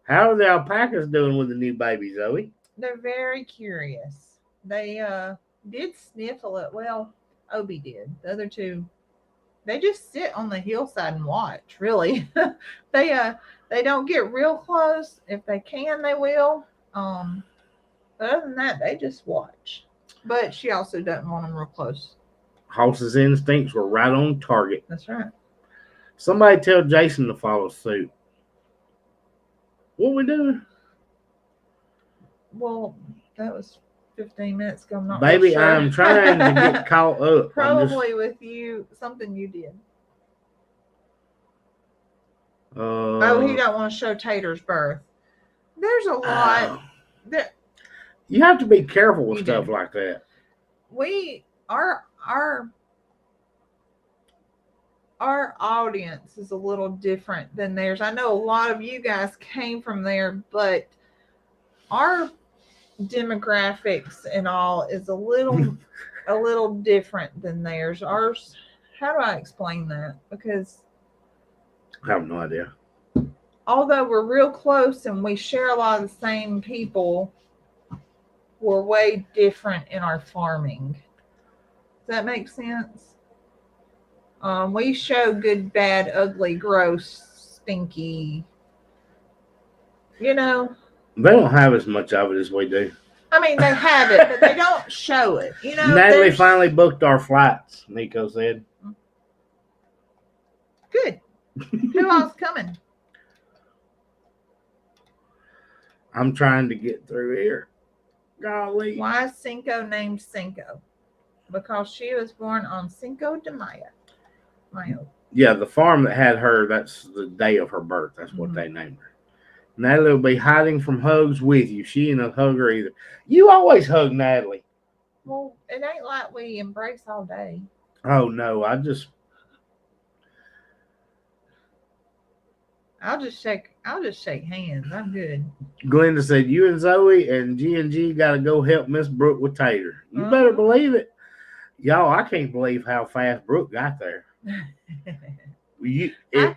How are the alpacas doing with the new baby, Zoe? They're very curious. They did sniff a little. Well, Obi did. The other two, they just sit on the hillside and watch. Really, they don't get real close. If they can, they will. But other than that, they just watch. But she also doesn't want them real close. Horse's instincts were right on target. That's right. Somebody tell Jason to follow suit. What we doing? Well, that was 15 minutes ago. I'm not Baby, sure. I'm trying to get caught up. Probably with you, something you did. He don't want to show Tater's birth. There's a lot. You have to be careful with stuff like that. Our audience is a little different than theirs. I know a lot of you guys came from there, but our demographics and all is a little different than theirs. Ours, how do I explain that? Because I have no idea. Although we're real close and we share a lot of the same people, we're way different in our farming. Does that make sense? We show good, bad, ugly, gross, stinky. You know. They don't have as much of it as we do. I mean, they have it, but they don't show it. You know. Natalie finally booked our flights, Nico said. Good. Who else coming? I'm trying to get through here. Golly. Why is Cinko named Cinko? Because she was born on Cinco de Mayo. Yeah, the farm that had her, that's the day of her birth. That's what they named her. Natalie will be hiding from hugs with you. She ain't a hugger either. You always hug Natalie. Well, it ain't like we embrace all day. Oh no, I'll just shake hands. I'm good. Glenda said you and Zoe and G gotta go help Miss Brooke with Tater. You better believe it. Y'all, I can't believe how fast Brooke got there. I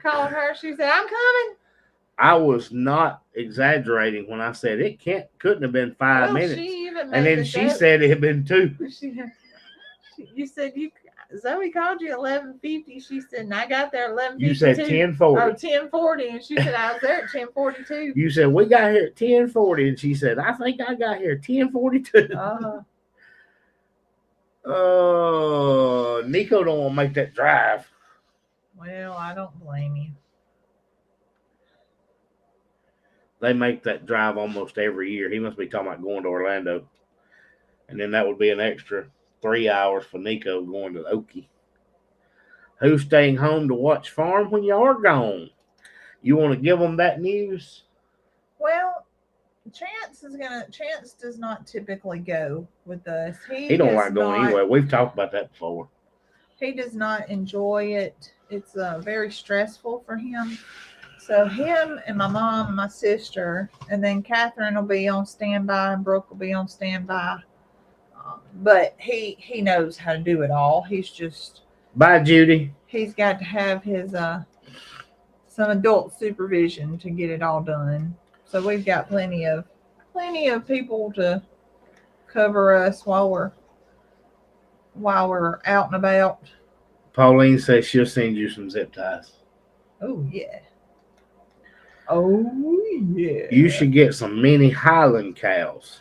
called her. She said, I'm coming. I was not exaggerating when I said it couldn't have been 5 minutes. And then she said it had been 2. You said Zoe called you 11:50. She said, and I got there 11:52. You said 10:40. Oh, 10:40. And she said, I was there at 10:42. You said, we got here at 10:40. And she said, I think I got here at 10:42. Nico don't want to make that drive. Well, I don't blame you. They make that drive almost every year. He must be talking about going to Orlando. And then that would be an extra 3 hours for Nico going to Okie. Who's staying home to watch farm when y'all are gone? You want to give them that news? Well, Chance does not typically go with us. He don't like going anywhere. We've talked about that before. He does not enjoy it. It's very stressful for him. So him and my mom and my sister, and then Catherine will be on standby and Brooke will be on standby. But he knows how to do it all. He's just... Bye, Judy. He's got to have his some adult supervision to get it all done. So we've got plenty of people to cover us while we're out and about. Pauline says she'll send you some zip ties. Oh yeah. Oh yeah. You should get some mini Highland cows.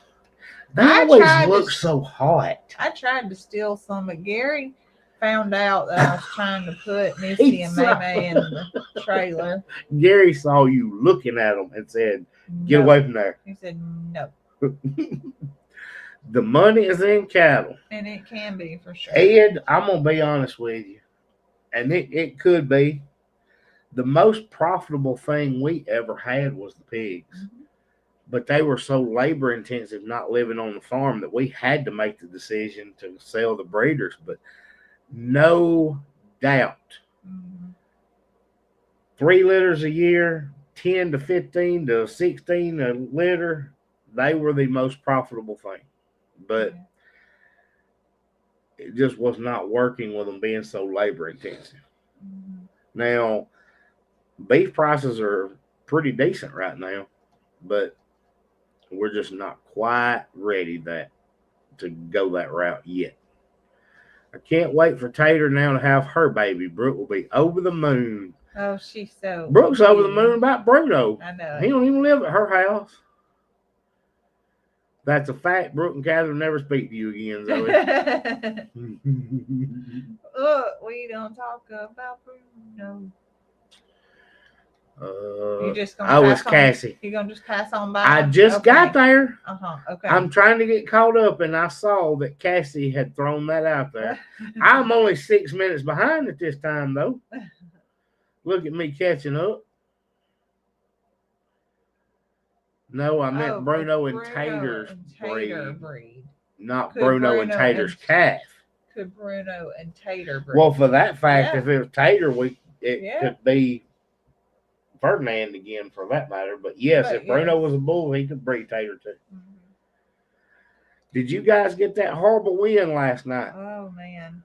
They always look so hot. I tried to steal some, but Gary found out that I was trying to put Missy and May in the trailer. Gary saw you looking at them and said, get away from there. He said, no. The money is in cattle. And it can be for sure. Ed, I'm going to be honest with you. And it could be. The most profitable thing we ever had was the pigs. Mm-hmm. But they were so labor intensive not living on the farm that we had to make the decision to sell the breeders. But no doubt, 3 litters a year, 10 to 15 to 16 a litter, they were the most profitable thing. But it just was not working with them being so labor intensive. Mm-hmm. Now, beef prices are pretty decent right now, but we're just not quite ready to go that route yet. I can't wait for Tater now to have her baby. Brooke will be over the moon. Oh, she's so Brooke's over the moon about Bruno. I know. He don't even live at her house. That's a fact. Brooke and Catherine never speak to you again, Zoe. We don't talk about Bruno. Cassie. You're gonna just pass on by? I just got there. Okay. I'm trying to get caught up, and I saw that Cassie had thrown that out there. I'm only 6 minutes behind at this time, though. Look at me catching up. No, I meant Bruno and Tater's breed. Not Bruno and Tater's calf. Could Bruno and Tater breed? Well, for that fact, if it was Tater, it could be Ferdinand again for that matter. But yes, if Bruno was a bull, he could breed Tater too. Mm-hmm. Did you guys get that horrible win last night? Oh, man.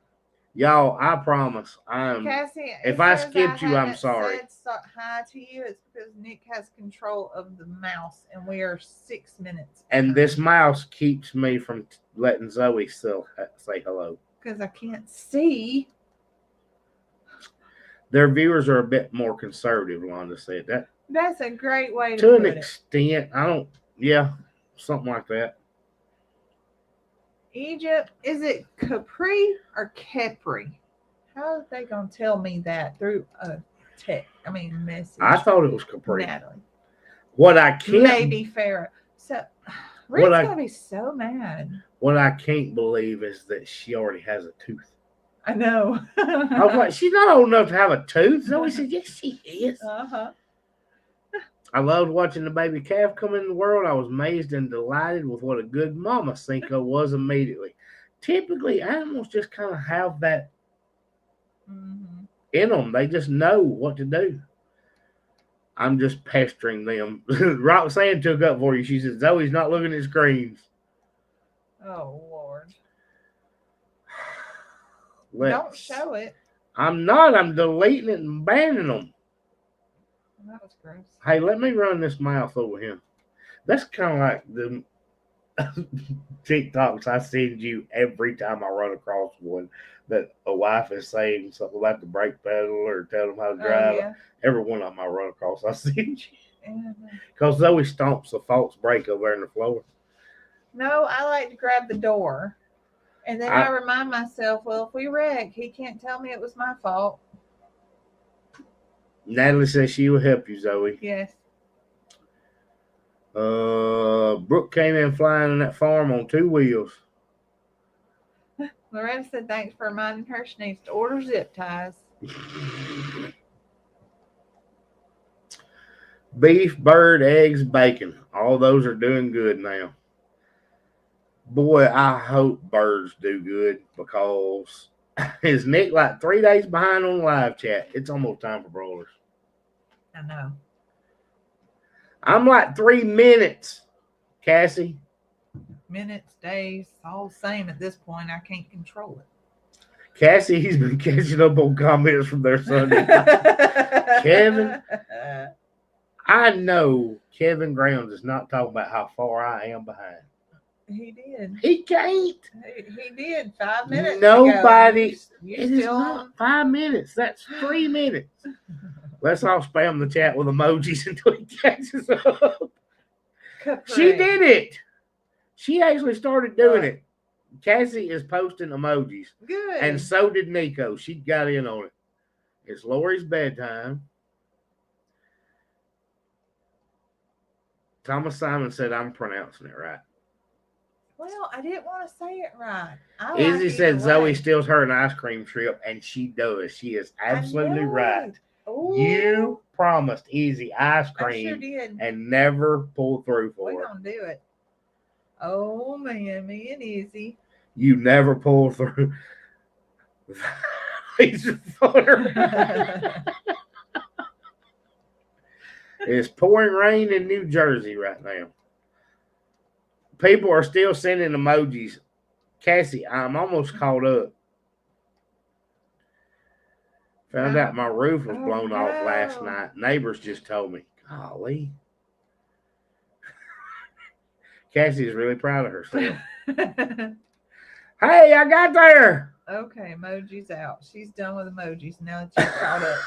Y'all, I promise. Cassie, if I skipped you, I'm sorry. Hi to you. It's because Nick has control of the mouse, and we are 6 minutes. And this mouse keeps me from letting Zoe still say hello. Because I can't see. Their viewers are a bit more conservative, Londa said. That's a great way to put it. To an extent. Something like that. Egypt, is it Capri or Capri? How are they going to tell me that through a message? I thought it was Capri. Natalie. What I can't... Maybe Farrah. So, Rick's going to be so mad. What I can't believe is that she already has a tooth. I know. I was like, she's not old enough to have a tooth. Zoe said, yes, she is. Uh-huh. I loved watching the baby calf come into the world. I was amazed and delighted with what a good mama Cinko was immediately. Typically, animals just kind of have that in them. They just know what to do. I'm just pestering them. Roxanne took up for you. She said, Zoe's not looking at screens. Oh, Lord. Don't show it. I'm not. I'm deleting it and banning them. That was gross. Hey, let me run this mouth over him. That's kind of like the TikToks I send you every time I run across one that a wife is saying something about the brake pedal or tell them how to drive. Yeah. Every one of them I run across, I send you. Because Zoe stomps a false brake over there in the floor. No, I like to grab the door. And then I remind myself, well, if we wreck, he can't tell me it was my fault. Natalie says she will help you, Zoe. Yes. Brooke came in flying on that farm on 2 wheels. Loretta said thanks for reminding her she needs to order zip ties. Beef, bird, eggs, bacon. All those are doing good now. Boy, I hope birds do good because is Nick like 3 days behind on live chat? It's almost time for broilers. I know. I'm like 3 minutes, Cassie. Minutes, days, all the same at this point. I can't control it. Cassie's been catching up on comments from their Sunday. Kevin, I know Kevin Grounds is not talking about how far I am behind. He did. He can't. He did 5 minutes. Nobody. Ago. It is not 5 minutes. That's 3 minutes. Let's all spam the chat with emojis until he catches up. She did it. She actually started doing it. Cassie is posting emojis. Good. And so did Nico. She got in on it. It's Lori's bedtime. Thomas Simon said I'm pronouncing it right. Well, I didn't want to say it right. Izzy said Zoe steals her an ice cream trip, and she does. She is absolutely right. Ooh. You promised Izzy ice cream. I sure did. And never pulled through for her. We're going to do it. Oh, man, me and Izzy. You never pulled through. It's pouring rain in New Jersey right now. People are still sending emojis. Cassie, I'm almost caught up. Found out my roof was blown off last night. Neighbors just told me. Golly. Cassie is really proud of herself. Hey, I got there. Okay, emoji's out. She's done with emojis now that you're caught up.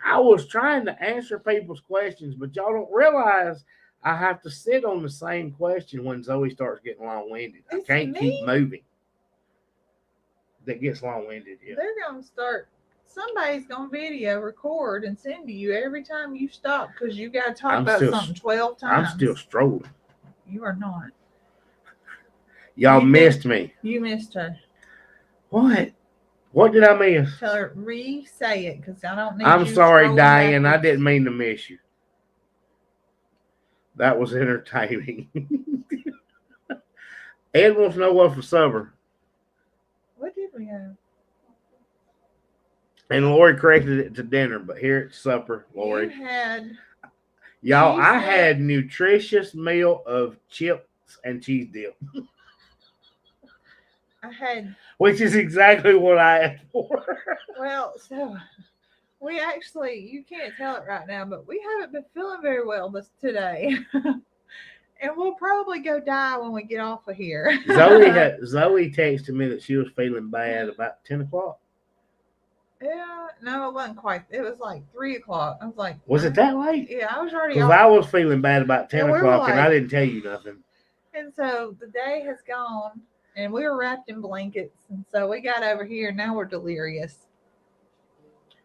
I was trying to answer people's questions, but y'all don't realize I have to sit on the same question when Zoe starts getting long-winded. I can't keep moving. That gets long-winded, yeah. They're going to start. Somebody's going to video record and send to you every time you stop because you got to talk about something 12 times. I'm still strolling. You are not. Y'all missed me. You missed her. What? What did I miss? Tell her re-say it because I don't need I'm sorry, Diane. I didn't mean to miss you. That was entertaining. Ed wants to know what for supper. What did we have? And Lori corrected it to dinner, but here it's supper, Lori. Y'all, I had nutritious meal of chips and cheese dip. Which is exactly what I asked for. Well, so we actually, you can't tell it right now, but we haven't been feeling very well today. And we'll probably go die when we get off of here. Zoe texted me that she was feeling bad about 10 o'clock. Yeah, no, it wasn't quite. It was like 3 o'clock. I was like, was it that late? Yeah, I was already. Because I was feeling bad about 10 o'clock, and I didn't tell you nothing. And so the day has gone, and we were wrapped in blankets, and so we got over here. Now we're delirious.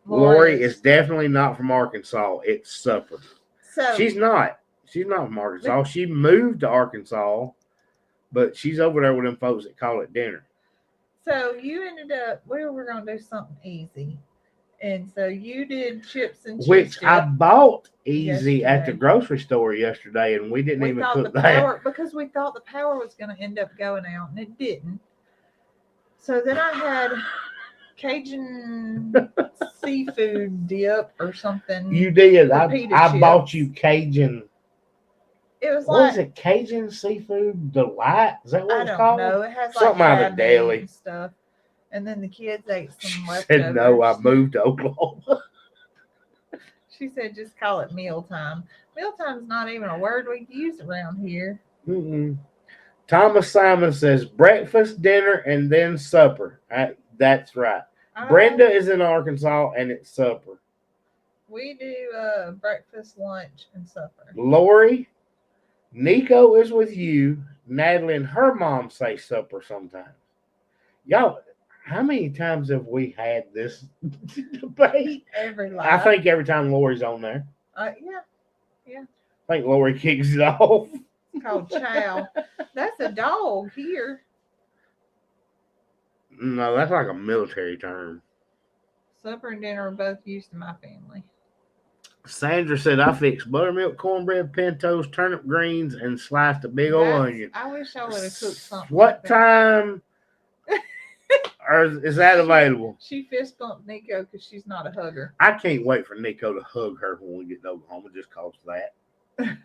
Lori is definitely not from Arkansas. It's supper. So she's not. She's not from Arkansas. She moved to Arkansas, but she's over there with them folks that call it dinner. So you ended up, we were going to do something easy. And so you did chips and cheese which dip I bought easy at the yesterday. grocery store yesterday, and we didn't even thought cook the that. power because we thought the power was going to end up going out, and it didn't. So then I had Cajun seafood dip or something. You did. I bought chips. you Cajun. It was What like, is it? Cajun seafood delight? Is that what it's called? I don't know. It has something like out of deli and stuff. And then the kids ate some She leftovers. said no. I moved to Oklahoma. She said just call it mealtime. Mealtime's not even a word we use around here. Mm-mm. Thomas Simon says breakfast, dinner, and then supper. That's right. Brenda is in Arkansas, and it's supper. We do breakfast, lunch, and supper. Lori, Nico is with you. Natalie and her mom say supper sometimes. Y'all, how many times have we had this debate? I think every time Lori's on there. Yeah. I think Lori kicks it off. It's called chow. That's a dog here. No, that's like a military term. Supper and dinner are both used in my family. Sandra said, I fixed buttermilk, cornbread, pintos, turnip greens, and sliced a big old onion. I wish I would have cooked something. What time is that available? She fist bumped Nico because she's not a hugger. I can't wait for Nico to hug her when we get to Oklahoma just because of that.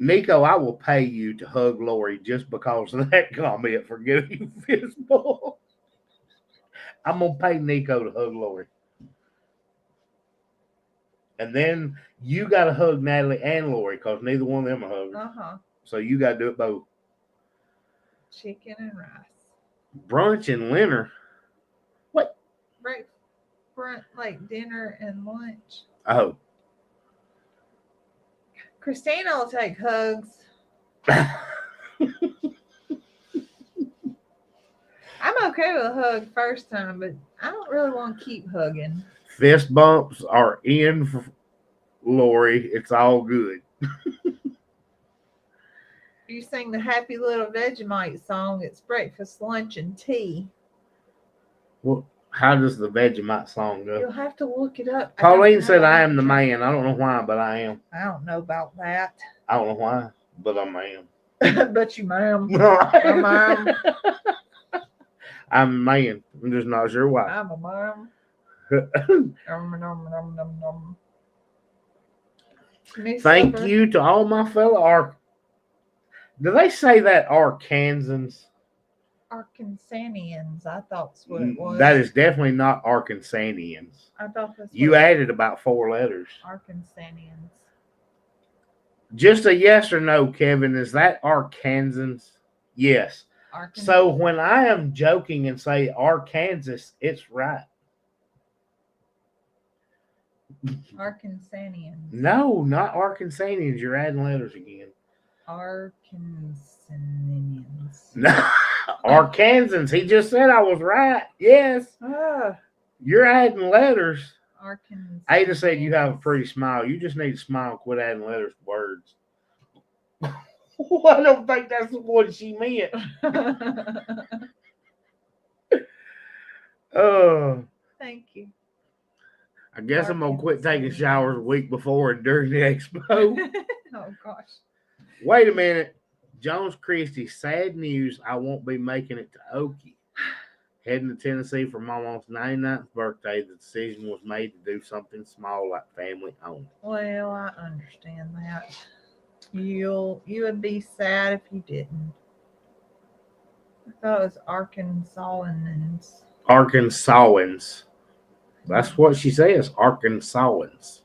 Nico, I will pay you to hug Lori just because of that comment for giving you fist bump. I'm going to pay Nico to hug Lori. And then you got to hug Natalie and Lori because neither one of them are huggers. So you got to do it both. Chicken and rice. Brunch and dinner. What? Brunch, like dinner and lunch. Oh. Christina will take hugs. I'm okay with a hug first time, but I don't really want to keep hugging. Fist bumps are in for Lori. It's all good. You sing the Happy Little Vegemite song. It's breakfast, lunch, and tea. Well, how does the Vegemite song go? You'll have to look it up. Pauline said, I am the man. I don't know why, but I am. I don't know about that. I don't know why, but I am. But you, ma'am. I'm a man. I'm just not sure why. I'm a mom. Thank you to all my fellow do they say that Arkansans? Arkansanians, I thought that's what it was. That is definitely not Arkansanians. I thought that's you added about 4 letters. Arkansanians. Just a yes or no, Kevin. Is that Arkansans? Yes. So when I am joking and say Arkansas, it's right. Arkansanians. No, not Arkansanians. You're adding letters again. Arkansanians. No, Arkansans. He just said I was right. Yes. You're adding letters. Arkansans. Ada said you have a pretty smile. You just need to smile and quit adding letters to words. I don't think that's what she meant. Thank you. I guess I'm going to quit taking showers a week before and during the expo. Oh, gosh. Wait a minute. Jones Christie, sad news. I won't be making it to Okie. Heading to Tennessee for my mom's 99th birthday. The decision was made to do something small like family only. Well, I understand that. You would be sad if you didn't. I thought it was Arkansans. Arkansans. That's what she says, Arkansans.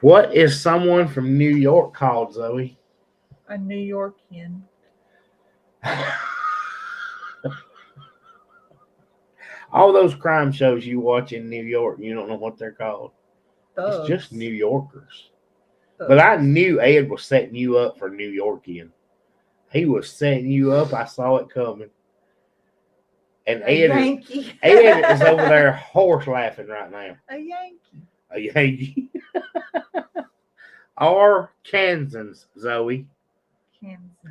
What is someone from New York called, Zoe? A New Yorkian. All those crime shows you watch in New York, you don't know what they're called. Thugs. It's just New Yorkers. Thugs. But I knew Ed was setting you up for New Yorkian. He was setting you up. I saw it coming. And Ed is over there horse laughing right now. A Yankee. A Yankee. Arkansans, Zoe.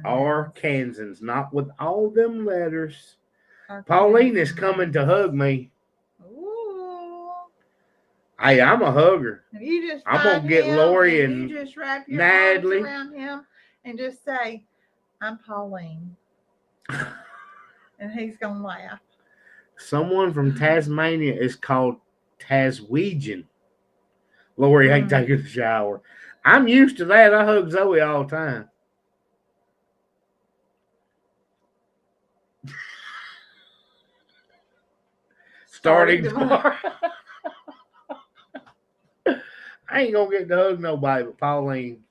Arkansans, not with all them letters. Pauline is coming to hug me. Ooh. Hey, I'm a hugger. If you just I'm gonna get Lori and you just wrap your Natalie arms around him and just say, "I'm Pauline," and he's gonna laugh. Someone from Tasmania is called Taswegian. Lori ain't taking a shower. I'm used to that. I hug Zoe all the time. Starting tomorrow. I ain't gonna get to hug nobody but Pauline.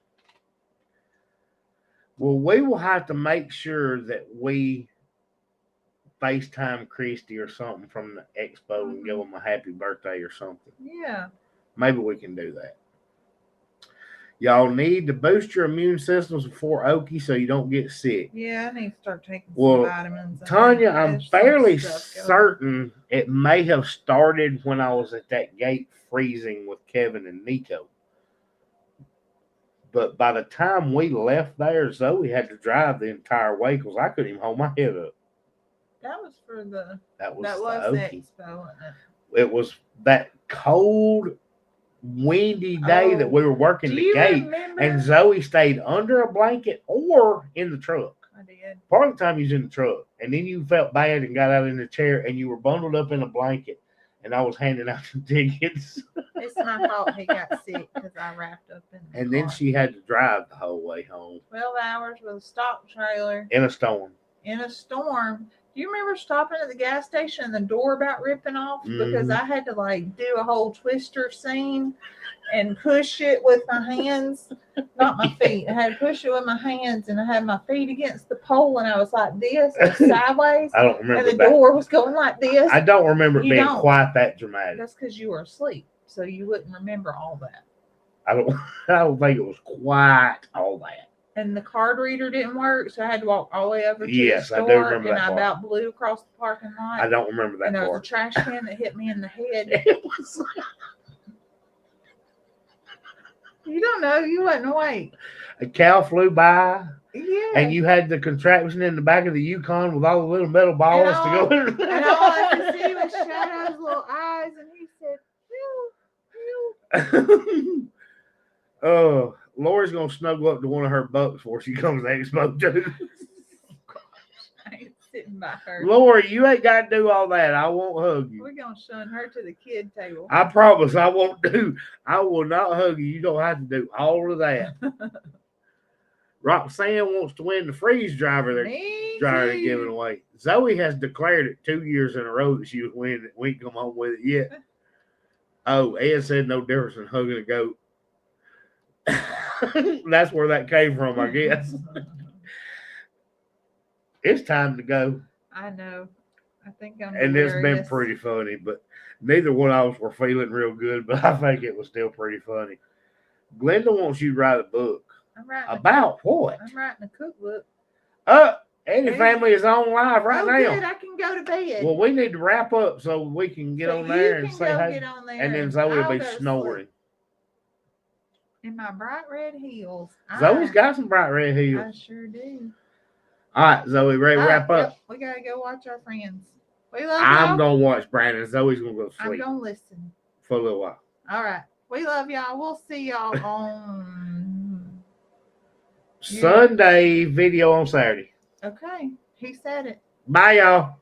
Well, we will have to make sure that we FaceTime Christy or something from the Expo and give them a happy birthday or something. Yeah. Maybe we can do that. Y'all need to boost your immune systems before Okie so you don't get sick. Yeah, I need to start taking some vitamins. Tanya, I'm fairly certain it may have started when I was at that gate freezing with Kevin and Nico. But by the time we left there, Zoe had to drive the entire way because I couldn't even hold my head up. That was for the that was the Expo, wasn't it? It was that cold, windy day that we were working the gate, and Zoe stayed under a blanket or in the truck. I did. Part of the time you was in the truck, and then you felt bad and got out in the chair, and you were bundled up in a blanket, and I was handing out the tickets. It's my fault he got sick because I wrapped up in the And car. then she had to drive the whole way home. 12 hours with a stock trailer. In a storm. In a storm. Do you remember stopping at the gas station and the door about ripping off? Because I had to like do a whole twister scene and push it with my hands, not my feet. I had to push it with my hands, and I had my feet against the pole, and I was like this, sideways. I don't remember. And the door was going like this. I don't remember it being quite that dramatic. That's because you were asleep, so you wouldn't remember all that. I don't think it was quite all that. And the card reader didn't work, so I had to walk all the way over to the store. I do remember that and part. I about blew across the parking lot. I don't remember that and there part. was a trash can that hit me in the head. It was. You don't know. You wasn't awake. A cow flew by. Yeah. And you had the contraption in the back of the Yukon with all the little metal balls to go in. And all I could see was Shadow's little eyes, and he said, "Phew, phew." Lori's gonna snuggle up to one of her bucks before she comes to Expo too. I ain't sitting by her. Lori, you ain't got to do all that. I won't hug you. We're gonna shun her to the kid table. I promise I won't do. I will not hug you. You don't have to do all of that. Roxanne wants to win the freeze driver they're giving away. Zoe has declared it 2 years in a row that she was winning it. We ain't come home with it yet. Oh, Ed said no difference in hugging a goat. That's where that came from, I guess. It's time to go. I know. I think I'm. And it's been pretty funny, but neither one of us were feeling real good. But I think it was still pretty funny. Glenda wants you to write a book. I'm writing about what? I'm writing a cookbook. Eddie family is on live right now. Good. I can go to bed. Well, we need to wrap up so we can get on there and say hi. And then Zoe will be snoring. In my bright red heels. Zoe's got some bright red heels. I sure do. All right, Zoe, ready to wrap up? Yep. We got to go watch our friends. We love I'm going to watch Brandon. Zoe's going to go to sleep. I'm going to listen. For a little while. All right. We love y'all. We'll see y'all on Sunday, video on Saturday. Okay. He said it. Bye, y'all.